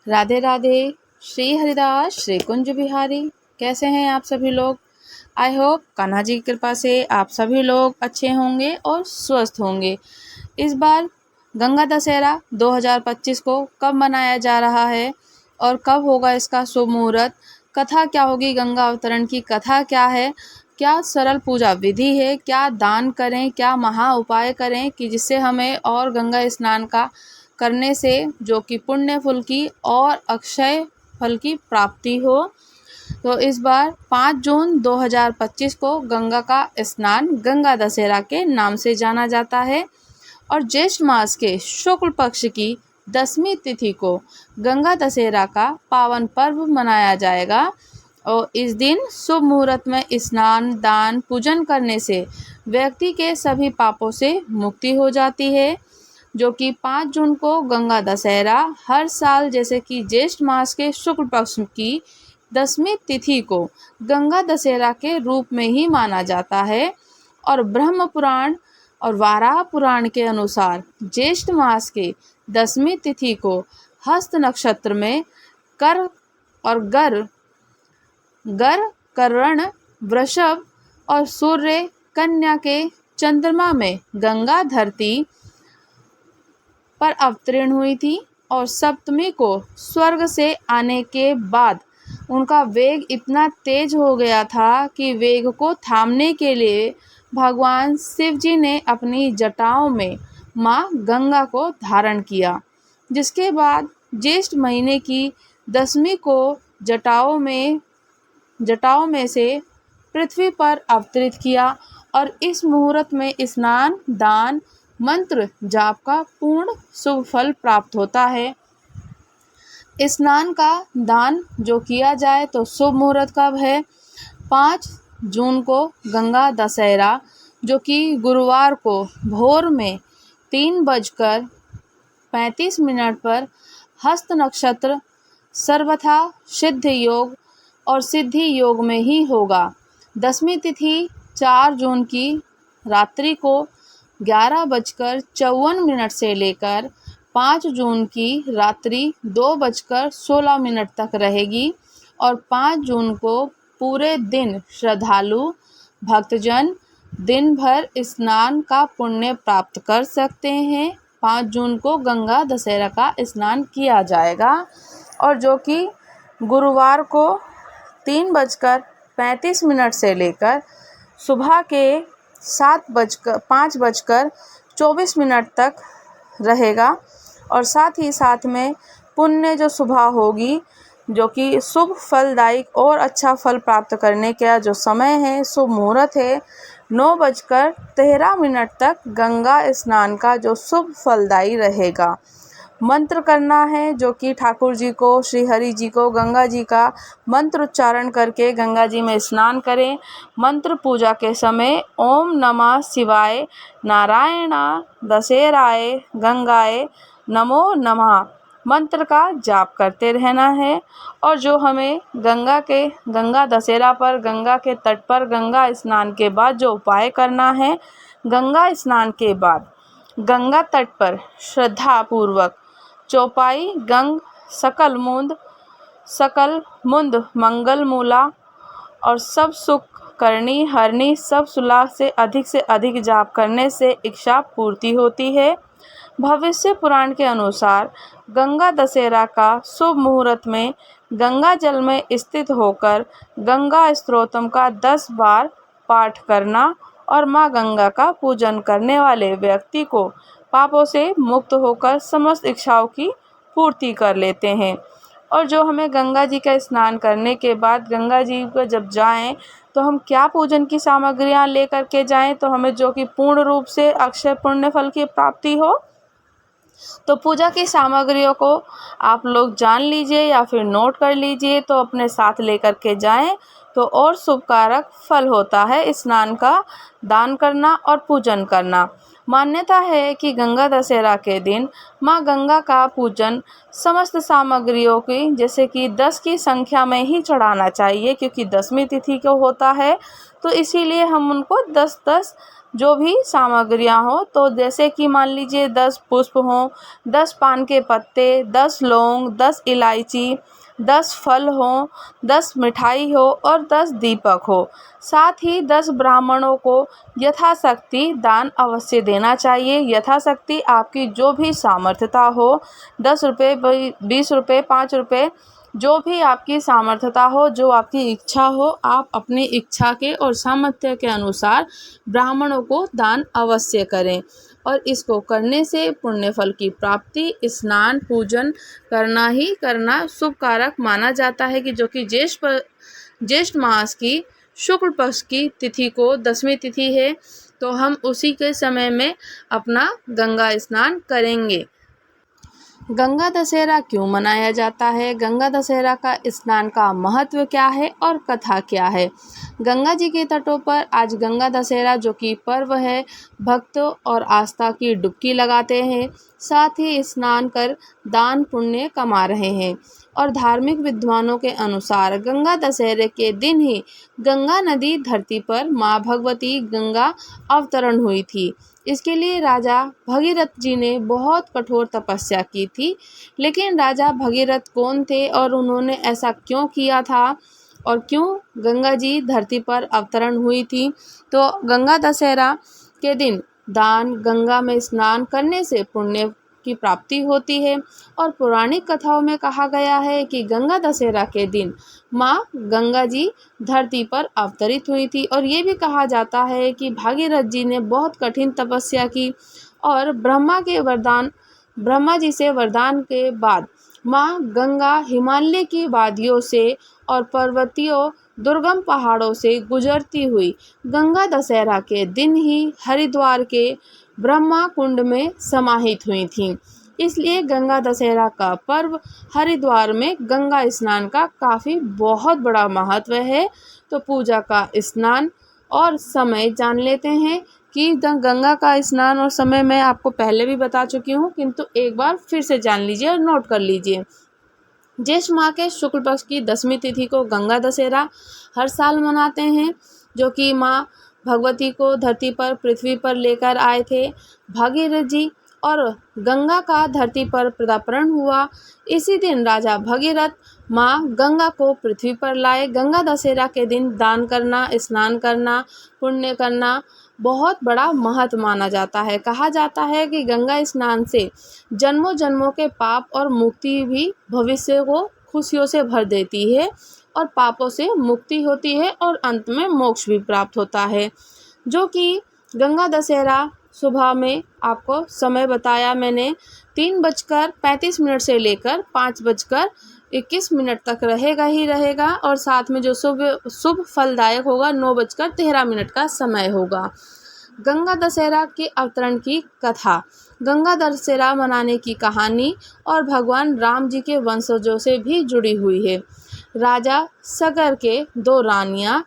राधे राधे। श्री हरिदास श्री कुंज बिहारी। कैसे हैं आप सभी लोग? आई होप कान्हा जी की कृपा से आप सभी लोग अच्छे होंगे और स्वस्थ होंगे। इस बार गंगा दशहरा 2025 को कब मनाया जा रहा है और कब होगा इसका शुभ मुहूर्त? कथा क्या होगी? गंगा अवतरण की कथा क्या है? क्या सरल पूजा विधि है? क्या दान करें? क्या महा उपाय करें कि जिससे हमें और गंगा स्नान का करने से जो कि पुण्य फल की और अक्षय फल की प्राप्ति हो। तो इस बार 5 जून 2025 को गंगा का स्नान गंगा दशहरा के नाम से जाना जाता है और ज्येष्ठ मास के शुक्ल पक्ष की 10वीं तिथि को गंगा दशहरा का पावन पर्व मनाया जाएगा। और इस दिन शुभ मुहूर्त में स्नान, दान, पूजन करने से व्यक्ति के सभी पापों से मुक्ति हो जाती है। जो कि 5 जून को गंगा दशहरा हर साल जैसे कि ज्येष्ठ मास के शुक्ल पक्ष की 10वीं तिथि को गंगा दशहरा के रूप में ही माना जाता है। और ब्रह्म पुराण और वाराह पुराण के अनुसार ज्येष्ठ मास के 10वीं तिथि को हस्त नक्षत्र में कर और गर कर्ण, वृषभ और सूर्य कन्या के चंद्रमा में गंगा धरती पर अवतीर्ण हुई थी। और सप्तमी को स्वर्ग से आने के बाद उनका वेग इतना तेज हो गया था कि वेग को थामने के लिए भगवान शिव जी ने अपनी जटाओं में माँ गंगा को धारण किया, जिसके बाद ज्येष्ठ महीने की 10वीं को जटाओं में से पृथ्वी पर अवतरित किया। और इस मुहूर्त में स्नान, दान, मंत्र जाप का पूर्ण शुभ फल प्राप्त होता है। स्नान का दान जो किया जाए तो शुभ मुहूर्त कब है? 5 जून को गंगा दशहरा जो कि गुरुवार को भोर में 3:35 पर हस्त नक्षत्र सर्वथा सिद्ध योग और सिद्धि योग में ही होगा। 10वीं तिथि 4 जून की रात्रि को 11:54 से लेकर 5 जून की रात्रि 2:16 तक रहेगी। और 5 जून को पूरे दिन श्रद्धालु भक्तजन दिन भर स्नान का पुण्य प्राप्त कर सकते हैं। 5 जून को गंगा दशहरा का स्नान किया जाएगा और जो कि गुरुवार को 3:35 से लेकर सुबह के 5:24 तक रहेगा। और साथ ही साथ में पुण्य जो सुबह होगी जो कि शुभ फलदायक और अच्छा फल प्राप्त करने का जो समय है, शुभ मुहूर्त है 9:13 तक गंगा स्नान का जो शुभ फलदायी रहेगा। मंत्र करना है जो कि ठाकुर जी को, श्री हरि जी को, गंगा जी का मंत्र उच्चारण करके गंगा जी में स्नान करें। मंत्र पूजा के समय ओम नमः शिवाय, नारायण दशहराय, गंगाए नमो नमः मंत्र का जाप करते रहना है। और जो हमें गंगा दशहरा पर गंगा के तट पर गंगा स्नान के बाद जो उपाय करना है, गंगा स्नान के बाद गंगा तट पर श्रद्धा पूर्वक चौपाई गंग सकल मुंद मंगल मूला और सब सुख करनी हरनी सब सुलह से अधिक जाप करने से इच्छा पूर्ति होती है। भविष्य पुराण के अनुसार गंगा दशहरा का शुभ मुहूर्त में गंगा जल में स्थित होकर गंगा स्तोत्रम का 10 बार पाठ करना और माँ गंगा का पूजन करने वाले व्यक्ति को पापों से मुक्त होकर समस्त इच्छाओं की पूर्ति कर लेते हैं। और जो हमें गंगा जी का स्नान करने के बाद गंगा जी को जब जाएं तो हम क्या पूजन की सामग्रियां लेकर के जाएं तो हमें जो कि पूर्ण रूप से अक्षय पुण्य फल की प्राप्ति हो। तो पूजा की सामग्रियों को आप लोग जान लीजिए या फिर नोट कर लीजिए, तो अपने साथ लेकर के जाएं तो और शुभकारक फल होता है स्नान का, दान करना और पूजन करना। मान्यता है कि गंगा दशहरा के दिन माँ गंगा का पूजन समस्त सामग्रियों की जैसे कि 10 की संख्या में ही चढ़ाना चाहिए, क्योंकि 10वीं तिथि को होता है तो इसीलिए हम उनको 10-10 जो भी सामग्रियां हो, तो जैसे कि मान लीजिए 10 पुष्प हों, 10 पान के पत्ते, 10 लौंग, 10 इलायची, 10 फल हों, 10 मिठाई हो और 10 दीपक हो। साथ ही 10 ब्राह्मणों को यथाशक्ति दान अवश्य देना चाहिए। यथाशक्ति आपकी जो भी सामर्थ्यता हो, 10 रुपये, 20 रुपये, 5 रुपये, जो भी आपकी सामर्थ्यता हो, जो आपकी इच्छा हो, आप अपनी इच्छा के और सामर्थ्य के अनुसार ब्राह्मणों को दान अवश्य करें। और इसको करने से पुण्य फल की प्राप्ति, स्नान पूजन करना ही करना शुभ कारक माना जाता है कि जो कि ज्येष्ठ मास की शुक्ल पक्ष की तिथि को 10वीं तिथि है, तो हम उसी के समय में अपना गंगा स्नान करेंगे। गंगा दशहरा क्यों मनाया जाता है? गंगा दशहरा का स्नान का महत्व क्या है और कथा क्या है? गंगा जी के तटों पर आज गंगा दशहरा जो कि पर्व है, भक्त और आस्था की डुबकी लगाते हैं, साथ ही स्नान कर दान पुण्य कमा रहे हैं। और धार्मिक विद्वानों के अनुसार गंगा दशहरे के दिन ही गंगा नदी धरती पर माँ भगवती गंगा अवतरण हुई थी। इसके लिए राजा भगीरथ जी ने बहुत कठोर तपस्या की थी। लेकिन राजा भगीरथ कौन थे और उन्होंने ऐसा क्यों किया था और क्यों गंगा जी धरती पर अवतरण हुई थी? तो गंगा दशहरा के दिन दान, गंगा में स्नान करने से पुण्य की प्राप्ति होती है। और पौराणिक कथाओं में कहा गया है कि गंगा दशहरा के दिन माँ गंगा जी धरती पर अवतरित हुई थी। और ये भी कहा जाता है कि भागीरथ जी ने बहुत कठिन तपस्या की और ब्रह्मा जी से वरदान के बाद माँ गंगा हिमालय की वादियों से और पर्वतीय दुर्गम पहाड़ों से गुजरती हुई गंगा दशहरा के दिन ही हरिद्वार के ब्रह्मा कुंड में समाहित हुई थीं। इसलिए गंगा दशहरा का पर्व हरिद्वार में गंगा स्नान का बहुत बड़ा महत्व है। तो पूजा का स्नान और समय जान लेते हैं कि गंगा का स्नान और समय मैं आपको पहले भी बता चुकी हूँ, किंतु एक बार फिर से जान लीजिए और नोट कर लीजिए। ज्येष्ठ माह के शुक्ल पक्ष की 10वीं तिथि को गंगा दशहरा हर साल मनाते हैं, जो कि माँ भगवती को धरती पर पृथ्वी पर लेकर आए थे भागीरथ जी, और गंगा का धरती पर पदार्पण हुआ। इसी दिन राजा भगीरथ माँ गंगा को पृथ्वी पर लाए। गंगा दशहरा के दिन दान करना, स्नान करना, पुण्य करना बहुत बड़ा महत्व माना जाता है। कहा जाता है कि गंगा स्नान से जन्मों जन्मों के पाप और मुक्ति भी भविष्य को खुशियों से भर देती है और पापों से मुक्ति होती है और अंत में मोक्ष भी प्राप्त होता है। जो कि गंगा दशहरा सुबह में आपको समय बताया मैंने 3:35 से लेकर 5:21 तक रहेगा ही रहेगा। और साथ में जो शुभ फलदायक होगा 9:13 का समय होगा। गंगा दशहरा के अवतरण की कथा, गंगा दशहरा मनाने की कहानी और भगवान राम जी के वंशजों से भी जुड़ी हुई है। राजा सगर के 2 रानियां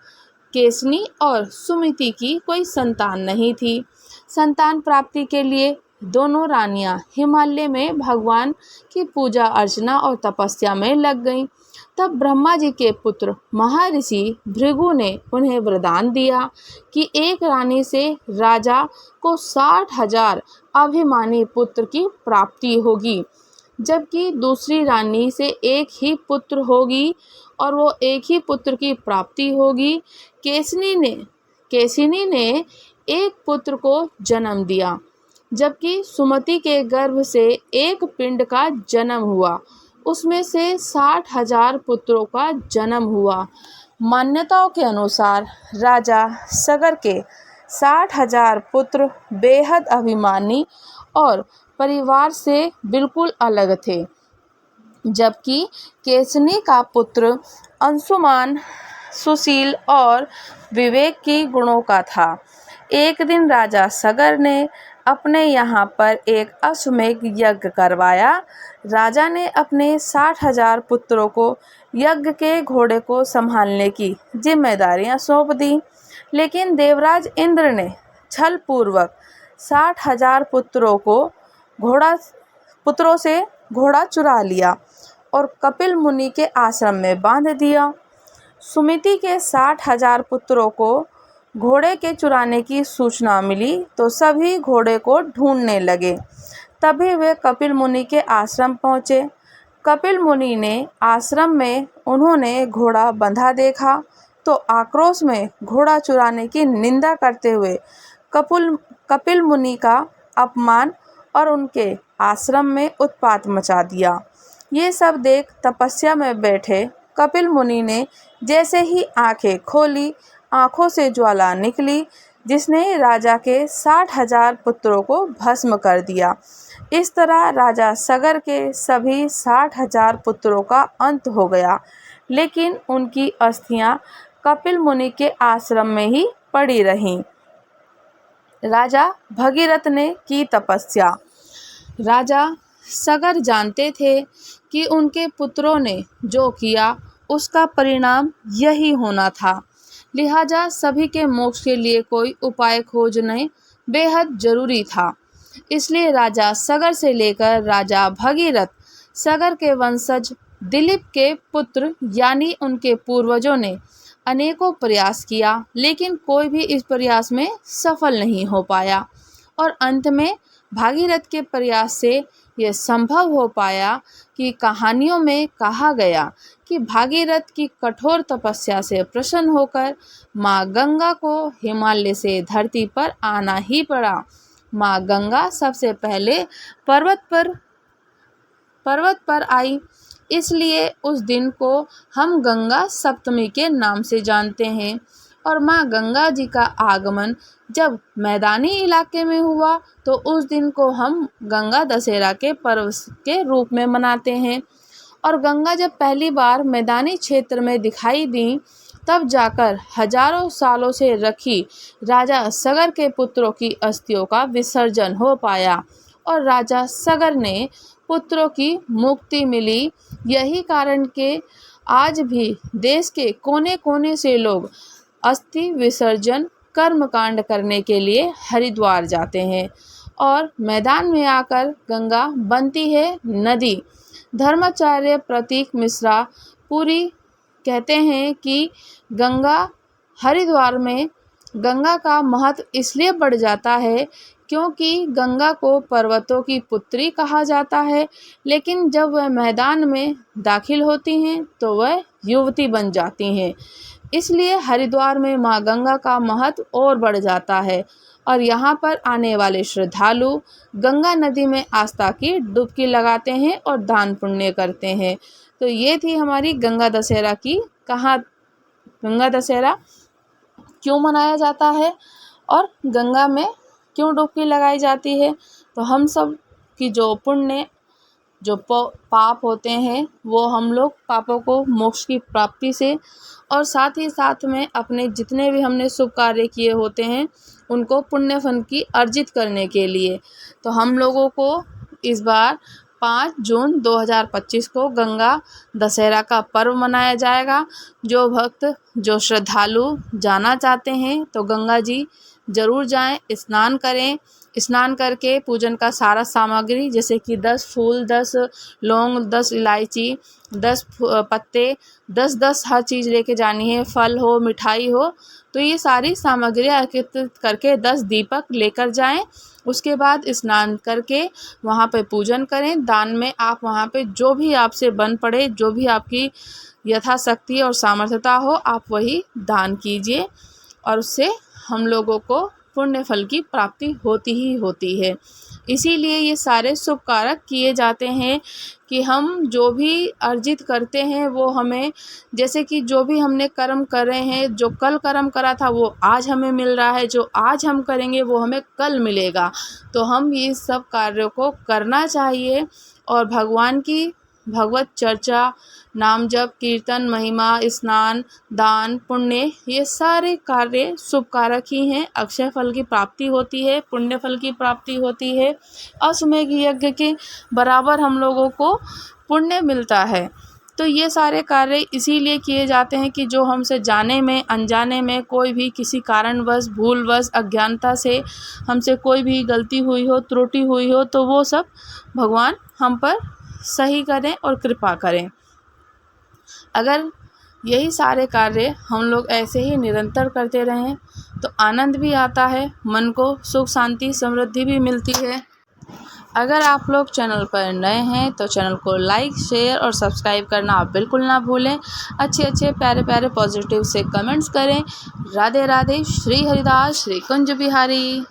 केसनी और सुमिति की कोई संतान नहीं थी। संतान प्राप्ति के लिए दोनों रानियां हिमालय में भगवान की पूजा अर्चना और तपस्या में लग गईं। तब ब्रह्मा जी के पुत्र महर्षि भृगु ने उन्हें वरदान दिया कि एक रानी से राजा को 60,000 अभिमानी पुत्र की प्राप्ति होगी, जबकि दूसरी रानी से एक ही पुत्र होगी और वो एक ही पुत्र की प्राप्ति होगी। केसिनी ने एक पुत्र को जन्म दिया, जबकि सुमति के गर्भ से एक पिंड का जन्म हुआ। उसमें से 60,000 पुत्रों का जन्म हुआ। मान्यताओं के अनुसार राजा सगर के 60,000 पुत्र बेहद अभिमानी और परिवार से बिल्कुल अलग थे, जबकि केसनी का पुत्र अंशुमान, सुशील और विवेक की गुणों का था। एक दिन राजा सगर ने अपने यहाँ पर एक अश्वमेध यज्ञ करवाया। राजा ने अपने 60,000 पुत्रों को यज्ञ के घोड़े को संभालने की जिम्मेदारियां सौंप दी, लेकिन देवराज इंद्र ने छलपूर्वक 60,000 पुत्रों से घोड़ा चुरा लिया और कपिल मुनि के आश्रम में बांध दिया। सुमिति के 60,000 पुत्रों को घोड़े के चुराने की सूचना मिली तो सभी घोड़े को ढूंढने लगे। तभी वे कपिल मुनि के आश्रम पहुँचे। कपिल मुनि ने आश्रम में उन्होंने घोड़ा बंधा देखा तो आक्रोश में घोड़ा चुराने की निंदा करते हुए कपिल मुनि का अपमान और उनके आश्रम में उत्पात मचा दिया। ये सब देख तपस्या में बैठे कपिल मुनि ने जैसे ही आंखें खोली, आंखों से ज्वाला निकली जिसने राजा के 60,000 पुत्रों को भस्म कर दिया। इस तरह राजा सगर के सभी 60,000 पुत्रों का अंत हो गया, लेकिन उनकी अस्थियां कपिल मुनि के आश्रम में ही पड़ी रहीं। राजा भगीरथ ने की तपस्या। राजा सगर जानते थे कि उनके पुत्रों ने जो किया उसका परिणाम यही होना था, लिहाजा सभी के मोक्ष के लिए कोई उपाय खोजना बेहद जरूरी था। इसलिए राजा सगर से लेकर राजा भगीरथ, सगर के वंशज दिलीप के पुत्र यानी उनके पूर्वजों ने अनेकों प्रयास किया, लेकिन कोई भी इस प्रयास में सफल नहीं हो पाया और अंत में भागीरथ के प्रयास से यह संभव हो पाया कि कहानियों में कहा गया कि भागीरथ की कठोर तपस्या से प्रसन्न होकर माँ गंगा को हिमालय से धरती पर आना ही पड़ा। माँ गंगा सबसे पहले पर्वत पर आई, इसलिए उस दिन को हम गंगा सप्तमी के नाम से जानते हैं। और माँ गंगा जी का आगमन जब मैदानी इलाके में हुआ तो उस दिन को हम गंगा दशहरा के पर्व के रूप में मनाते हैं। और गंगा जब पहली बार मैदानी क्षेत्र में दिखाई दी तब जाकर हजारों सालों से रखी राजा सगर के पुत्रों की अस्थियों का विसर्जन हो पाया और राजा सगर ने पुत्रों की मुक्ति मिली। यही कारण के आज भी देश के कोने कोने से लोग अस्थि विसर्जन कर्मकांड करने के लिए हरिद्वार जाते हैं और मैदान में आकर गंगा बनती है नदी। धर्माचार्य प्रतीक मिश्रा पुरी कहते हैं कि हरिद्वार में गंगा का महत्व इसलिए बढ़ जाता है क्योंकि गंगा को पर्वतों की पुत्री कहा जाता है, लेकिन जब वह मैदान में दाखिल होती हैं तो वह युवती बन जाती हैं। इसलिए हरिद्वार में माँ गंगा का महत्व और बढ़ जाता है और यहाँ पर आने वाले श्रद्धालु गंगा नदी में आस्था की डुबकी लगाते हैं और दान पुण्य करते हैं। तो ये थी हमारी गंगा दशहरा की गंगा दशहरा क्यों मनाया जाता है और गंगा में क्यों डुबकी लगाई जाती है। तो हम सब की जो पुण्य जो पाप होते हैं वो हम लोग पापों को मोक्ष की प्राप्ति से और साथ ही साथ में अपने जितने भी हमने शुभ कार्य किए होते हैं उनको पुण्य फल की अर्जित करने के लिए। तो हम लोगों को इस बार 5 जून 2025 को गंगा दशहरा का पर्व मनाया जाएगा। जो भक्त जो श्रद्धालु जाना चाहते हैं तो गंगा जी ज़रूर जाएं, स्नान करें। स्नान करके पूजन का सारा सामग्री जैसे कि 10 फूल, 10 लौंग, 10 इलायची, 10 पत्ते, 10 हर चीज़ लेके जानी है। फल हो, मिठाई हो, तो ये सारी सामग्री एकत्रित करके 10 दीपक लेकर जाएं। उसके बाद स्नान करके वहाँ पे पूजन करें। दान में आप वहाँ पे जो भी आपसे बन पड़े, जो भी आपकी यथाशक्ति और सामर्थ्यता हो, आप वही दान कीजिए और उससे हम लोगों को पुण्य फल की प्राप्ति होती ही होती है। इसीलिए ये सारे शुभ कारक किए जाते हैं कि हम जो भी अर्जित करते हैं वो हमें, जैसे कि जो भी हमने कर्म कर रहे हैं, जो कल कर्म करा था वो आज हमें मिल रहा है, जो आज हम करेंगे वो हमें कल मिलेगा। तो हम ये सब कार्यों को करना चाहिए और भगवान की भगवत चर्चा, नाम जप, कीर्तन, महिमा, स्नान, दान, पुण्य, ये सारे कार्य शुभ कारक ही हैं। अक्षय फल की प्राप्ति होती है, पुण्य फल की प्राप्ति होती है। अश्वमेध यज्ञ के बराबर हम लोगों को पुण्य मिलता है। तो ये सारे कार्य इसीलिए किए जाते हैं कि जो हमसे जाने में, अनजाने में कोई भी किसी कारणवश, भूलवश, अज्ञानता से हमसे कोई भी गलती हुई हो, त्रुटि हुई हो, तो वो सब भगवान हम पर सही करें और कृपा करें। अगर यही सारे कार्य हम लोग ऐसे ही निरंतर करते रहें तो आनंद भी आता है, मन को सुख शांति समृद्धि भी मिलती है। अगर आप लोग चैनल पर नए हैं तो चैनल को लाइक शेयर और सब्सक्राइब करना आप बिल्कुल ना भूलें। अच्छे अच्छे प्यारे प्यारे पॉजिटिव से कमेंट्स करें। राधे राधे। श्री हरिदास श्री कुंज बिहारी।